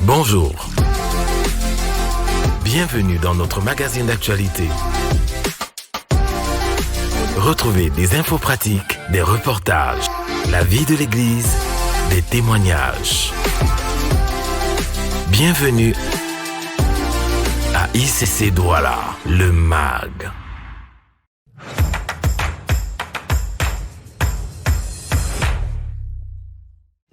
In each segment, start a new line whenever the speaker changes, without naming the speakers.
Bonjour. Bienvenue dans notre magazine d'actualité. Retrouvez des infos pratiques, des reportages, la vie de l'Église, des témoignages. Bienvenue à ICC Douala, le MAG.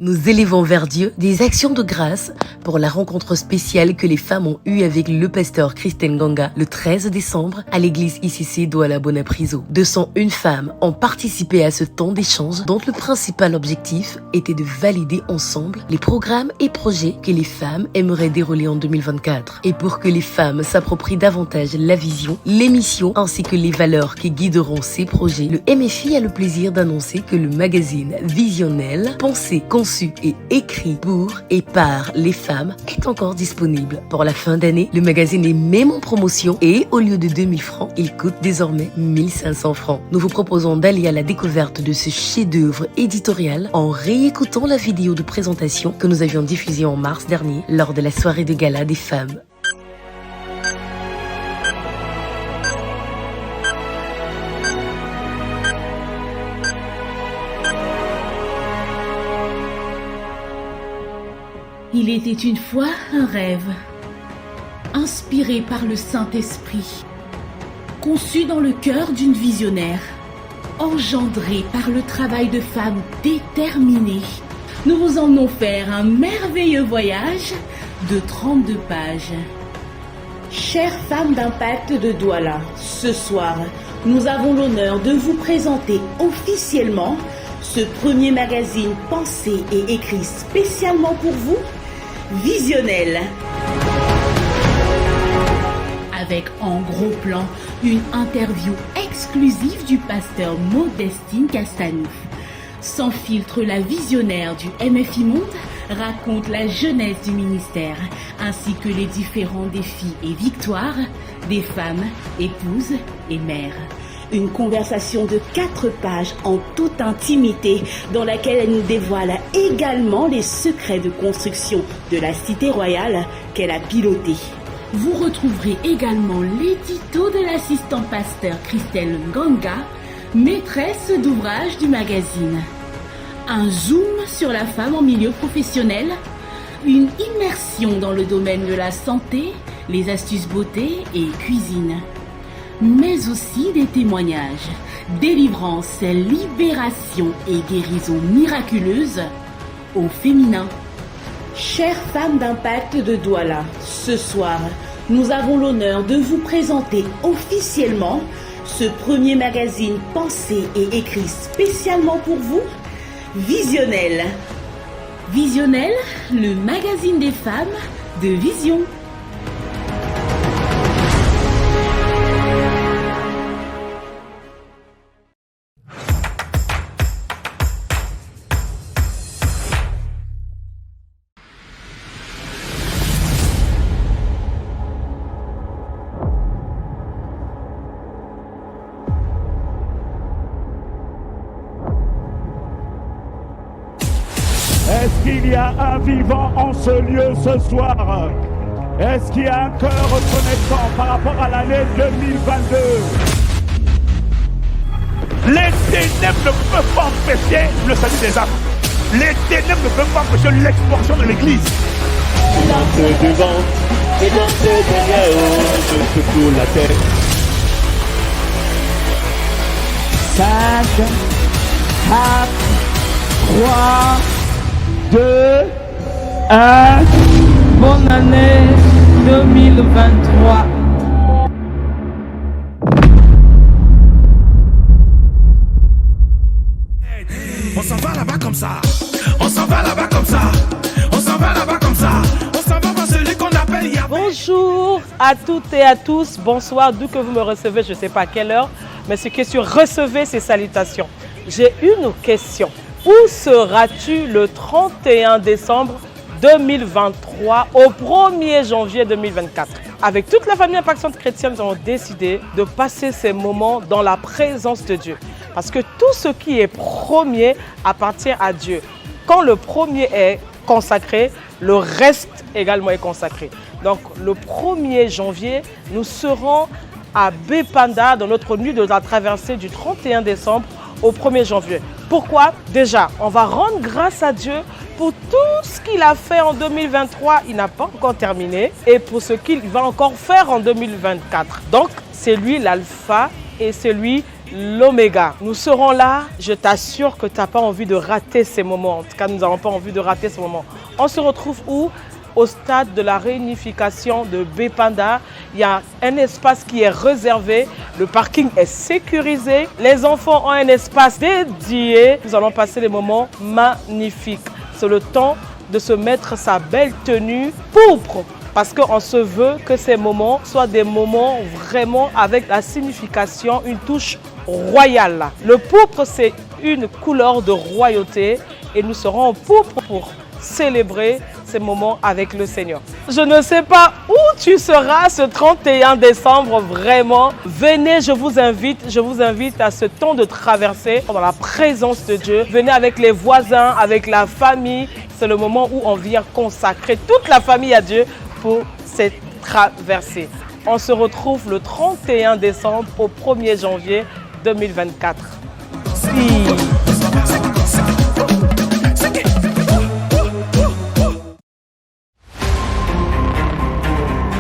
Nous élevons vers Dieu des actions de grâce pour la rencontre spéciale que les femmes ont eue avec le pasteur Christelle Nganga le 13 décembre à l'église ICC Douala Bonapriso. 201 femmes ont participé à ce temps d'échange dont le principal objectif était de valider ensemble les programmes et projets que les femmes aimeraient dérouler en 2024. Et pour que les femmes s'approprient davantage la vision, les missions ainsi que les valeurs qui guideront ces projets, le MFI a le plaisir d'annoncer que le magazine Visionnel, pensé, conçu et écrit pour et par les femmes est encore disponible. Pour la fin d'année, le magazine est même en promotion et au lieu de 2000 francs, il coûte désormais 1500 francs. Nous vous proposons d'aller à la découverte de ce chef-d'œuvre éditorial en réécoutant la vidéo de présentation que nous avions diffusée en mars dernier lors de la soirée de gala des femmes.
Il était une fois un rêve, inspiré par le Saint-Esprit, conçu dans le cœur d'une visionnaire, engendré par le travail de femmes déterminées. Nous vous emmenons faire un merveilleux voyage de 32 pages. Chères femmes d'impact de Douala, ce soir, nous avons l'honneur de vous présenter officiellement ce premier magazine pensé et écrit spécialement pour vous, Visionnel. Avec en gros plan une interview exclusive du pasteur Modestine Castanouf. Sans filtre, la visionnaire du MFI Monde raconte la jeunesse du ministère ainsi que les différents défis et victoires des femmes, épouses et mères. Une conversation de 4 pages en toute intimité dans laquelle elle nous dévoile également les secrets de construction de la cité royale qu'elle a pilotée. Vous retrouverez également l'édito de l'assistant pasteur Christelle Nganga, maîtresse d'ouvrage du magazine. Un zoom sur la femme en milieu professionnel, une immersion dans le domaine de la santé, les astuces beauté et cuisine. Mais aussi des témoignages, délivrance, libération et guérison miraculeuse au féminin. Chères femmes d'impact de Douala, ce soir, nous avons l'honneur de vous présenter officiellement ce premier magazine pensé et écrit spécialement pour vous, Visionnel. Visionnel, le magazine des femmes de Vision.
Est-ce qu'il y a un vivant en ce lieu ce soir? Est-ce qu'il y a un cœur reconnaissant par rapport à l'année 2022? Les ténèbres ne peuvent pas empêcher le salut des âmes. Les ténèbres ne peuvent pas empêcher l'expansion de l'Église. Danse devant et danse derrière, je secoue la tête. 5, 4, 3, 2, 1.
Bonne année 2023.
On s'en va là-bas comme ça. On s'en va là-bas comme ça. On s'en va là-bas comme ça. On s'en va voir celui qu'on appelle Yahweh.
Bonjour à toutes et à tous. Bonsoir, d'où que vous me recevez, je ne sais pas à quelle heure. Mais ce qui est sûr, recevez ces salutations. J'ai une question. Où seras-tu le 31 décembre 2023 au 1er janvier 2024? Avec toute la famille Impactante chrétienne, nous avons décidé de passer ces moments dans la présence de Dieu. Parce que tout ce qui est premier appartient à Dieu. quand le premier est consacré, le reste également est consacré. Donc le 1er janvier, nous serons à Bepanda dans notre nuit de la traversée du 31 décembre au 1er janvier. Pourquoi? Déjà, on va rendre grâce à Dieu pour tout ce qu'il a fait en 2023, il n'a pas encore terminé, et pour ce qu'il va encore faire en 2024. Donc, c'est lui l'alpha et c'est lui l'oméga. Nous serons là, je t'assure que tu n'as pas envie de rater ces moments. En tout cas, nous n'avons pas envie de rater ces moments. On se retrouve où? Au stade de la réunification de Bepanda. Il y a un espace qui est réservé, le parking est sécurisé, les enfants ont un espace dédié. Nous allons passer des moments magnifiques. C'est le temps de se mettre sa belle tenue pourpre, parce qu'on se veut que ces moments soient des moments vraiment avec la signification, une touche royale. Le pourpre, c'est une couleur de royauté et nous serons en pourpre pour célébrer ces moments avec le Seigneur. Je ne sais pas où tu seras ce 31 décembre, vraiment. Venez, je vous invite à ce temps de traversée dans la présence de Dieu. Venez avec les voisins, avec la famille. C'est le moment où on vient consacrer toute la famille à Dieu pour cette traversée. On se retrouve le 31 décembre au 1er janvier 2024.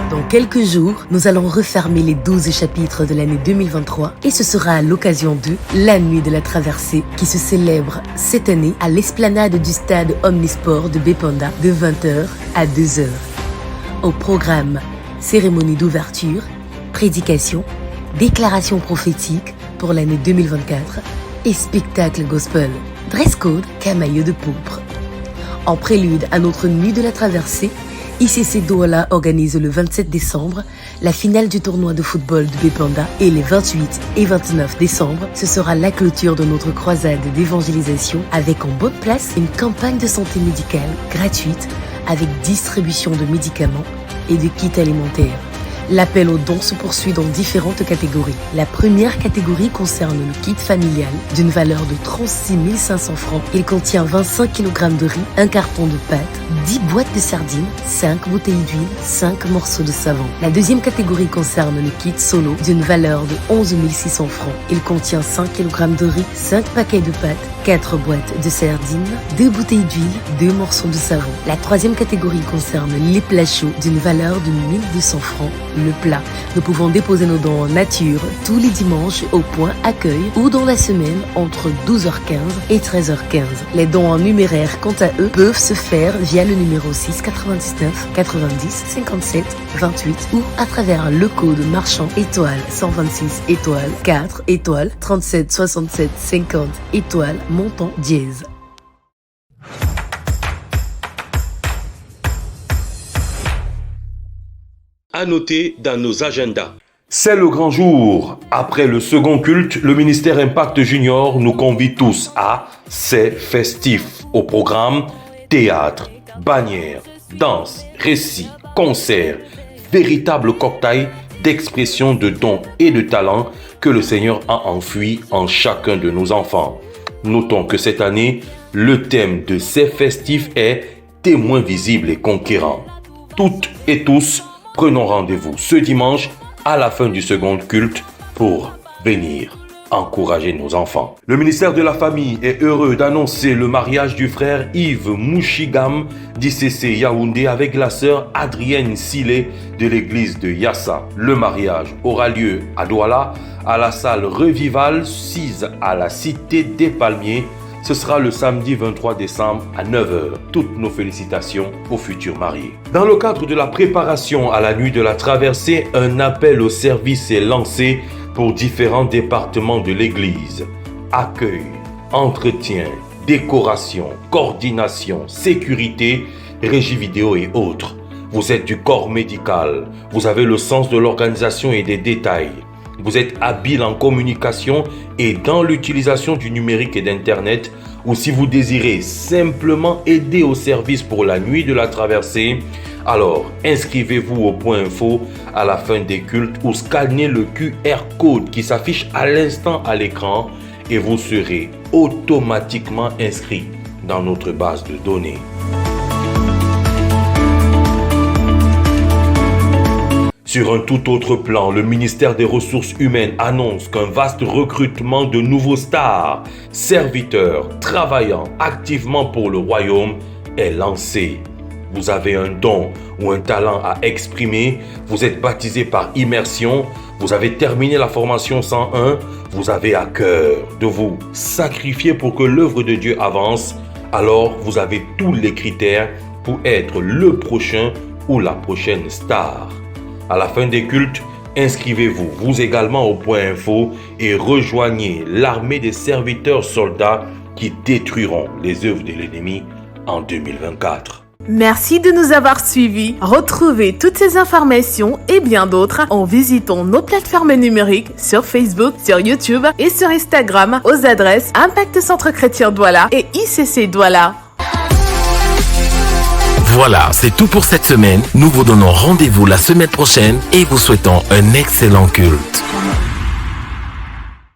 Dans quelques jours, nous allons refermer les 12 chapitres de l'année 2023 et ce sera à l'occasion de la nuit de la traversée qui se célèbre cette année à l'esplanade du stade Omnisport de Bepanda de 20h à 2h. Au programme, cérémonie d'ouverture, prédication, déclaration prophétique pour l'année 2024 et spectacle gospel. Dress code camailleux de pourpre. En prélude à notre nuit de la traversée, ICC Douala organise le 27 décembre la finale du tournoi de football de Bepanda et les 28 et 29 décembre, ce sera la clôture de notre croisade d'évangélisation avec en bonne place une campagne de santé médicale gratuite avec distribution de médicaments et de kits alimentaires. L'appel aux dons se poursuit dans différentes catégories. La première catégorie concerne le kit familial d'une valeur de 36 500 francs. Il contient 25 kg de riz, un carton de pâtes, 10 boîtes de sardines, 5 bouteilles d'huile, 5 morceaux de savon. La deuxième catégorie concerne le kit solo d'une valeur de 11 600 francs. Il contient 5 kg de riz, 5 paquets de pâtes, 4 boîtes de sardines, 2 bouteilles d'huile, 2 morceaux de savon. La troisième catégorie concerne les plats chauds d'une valeur de 1200 francs. Le plat. Nous pouvons déposer nos dons en nature tous les dimanches au point accueil ou dans la semaine entre 12h15 et 13h15. Les dons en numéraire, quant à eux, peuvent se faire via le numéro 6 99 90 57 28 ou à travers le code marchand étoile 126 étoile 4 étoile 37 67 50 étoile montant dièse.
À noter dans nos agendas.
C'est le grand jour. Après le second culte, le ministère Impact Junior nous convie tous à C'est festif. Au programme, théâtre, bannière, danse, récits, concerts, véritable cocktail d'expression de dons et de talents que le Seigneur a enfui en chacun de nos enfants. Notons que cette année, le thème de C'est festif est témoins visibles et conquérants. Toutes et tous, prenons rendez-vous ce dimanche à la fin du second culte pour venir encourager nos enfants. Le ministère de la Famille est heureux d'annoncer le mariage du frère Yves Mouchigam d'ICC Yaoundé avec la sœur Adrienne Silé de l'église de Yassa. Le mariage aura lieu à Douala à la salle Revival 6 à la cité des Palmiers. Ce sera le samedi 23 décembre à 9h. Toutes nos félicitations aux futurs mariés. Dans le cadre de la préparation à la nuit de la traversée, un appel au service est lancé pour différents départements de l'église. Accueil, entretien, décoration, coordination, sécurité, régie vidéo et autres. Vous êtes du corps médical. Vous avez le sens de l'organisation et des détails. Vous êtes habile en communication et dans l'utilisation du numérique et d'Internet, ou si vous désirez simplement aider au service pour la nuit de la traversée, alors inscrivez-vous au point info à la fin des cultes ou scannez le QR code qui s'affiche à l'instant à l'écran et vous serez automatiquement inscrit dans notre base de données. Sur un tout autre plan, le ministère des Ressources humaines annonce qu'un vaste recrutement de nouveaux stars, serviteurs, travaillant activement pour le royaume est lancé. Vous avez un don ou un talent à exprimer, vous êtes baptisé par immersion, vous avez terminé la formation 101, vous avez à cœur de vous sacrifier pour que l'œuvre de Dieu avance, alors vous avez tous les critères pour être le prochain ou la prochaine star. À la fin des cultes, inscrivez-vous, vous également au Point Info et rejoignez l'armée des serviteurs soldats qui détruiront les œuvres de l'ennemi en 2024.
Merci de nous avoir suivis. Retrouvez toutes ces informations et bien d'autres en visitant nos plateformes numériques sur Facebook, sur YouTube et sur Instagram aux adresses Impact Centre Chrétien Douala et ICC Douala.
Voilà, c'est tout pour cette semaine. Nous vous donnons rendez-vous la semaine prochaine et vous souhaitons un excellent culte.